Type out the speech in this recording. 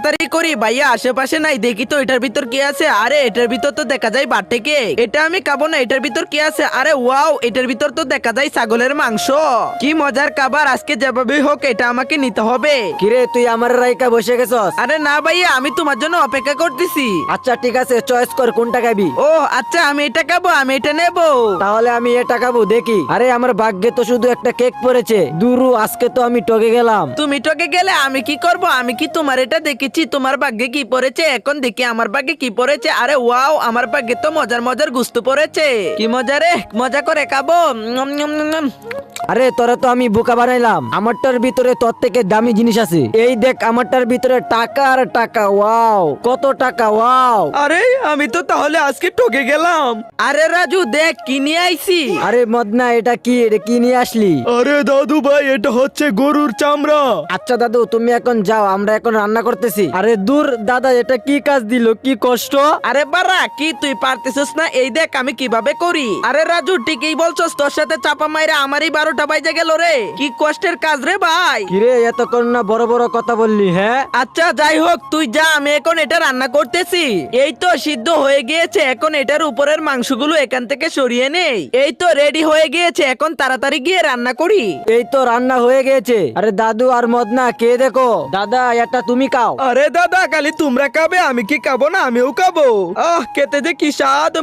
তাড়াতাড়ি করি ভাইয়া, আশেপাশে নাই, দেখি তো এটার ভিতর কি আছে। আরে এটার ভিতর তো দেখা যায় বাটে কেক, এটা আমি খাবো না। এটার ভিতর কি আছে? আরে ওয়াও, এটার ভিতর তো দেখা যায় ছাগলের মাংস। কি মজার খাবার, আজকে যেভাবেই হোক এটা আমাকে নিতে হবে। কিরে তুই আমার রাইকা বসে গেছস? আরে না ভাইয়া, আমি তোমার জন্য অপেক্ষা করতেছি। আচ্ছা ঠিক আছে, চয়েস কর কোনটা খাবি। ও আচ্ছা, আমি এটা খাবো, আমি এটা নেবো। তাহলে আমি এটা খাবো, দেখি। আরে আমার ভাগ্যে তো শুধু একটা কেক পড়েছে। দুরু, আজকে তো আমি ঠকে গেলাম। তুমি ঠকে গেলে আমি কি করব? আমি কি তোমার এটা দেখেছি তোমার ভাগ্যে কি পড়েছে? এখন দেখি আমার ভাগ্যে কি পড়েছে। আরে ওয়াও, আমার ভাগ্যে তো মজার মজার গুস্তু পড়েছে। কি মজা রে, মজা করে খাবো। উম, উম, উম, উম। আরে তোরা তো আমি বোকা বানাইলাম। আমারটার ভিতরে তোর থেকে দামি জিনিস আছে। এই দেখ, আমারটার ভিতরে টাকা আর টাকা। ওয়াও, কত টাকা! ওয়াও। আরে আমি তো তাহলে আজকে ঠকে গেলাম। আরে রাজু দেখ কি নিয়ে আইছি। আরে মদনা, এটা কি? এটা কি নিয়ে আসলি? আরে দাদু ভাই, এটা হচ্ছে গরুর চামড়া। আচ্ছা দাদু, তুমি এখন যাও, আমরা এখন রান্না করতেছি। আরে দূর দাদা, এটা কি কাজ দিল, কি কষ্ট! আরে বাড়া, কি তুই পারতেছিস না? এই দেখ আমি কিভাবে করি। আরে রাজু ঠিকই বলছস, তোর সাথে চাপা মাইরা আমারই 12টা বাজে গেল রে। কি কষ্টের কাজ রে ভাই। কিরে, এতক্ষণ না বড় বড় কথা বললি? হ্যাঁ আচ্ছা যাই হোক, তুই যা, আমি এখন এটা রান্না করতেছি। এই তো সিদ্ধ হয়ে গিয়েছে, এখন এটার উপরের মাংসগুলো এখান থেকে সরিয়ে নেই। এই তো রেডি হয়ে গিয়েছে, এখন তাড়াতাড়ি গিয়ে রান্না করি। এই তো রান্না হয়ে গেছে। আরে দাদু আর মদনা, কে দেখো। দাদা, এটা তুমি খাও। আরে দাদা, খালি তোমরা খাবে, আমি কি খাবো না? আমিও খাবো। খেতে যে কি স্বাদ।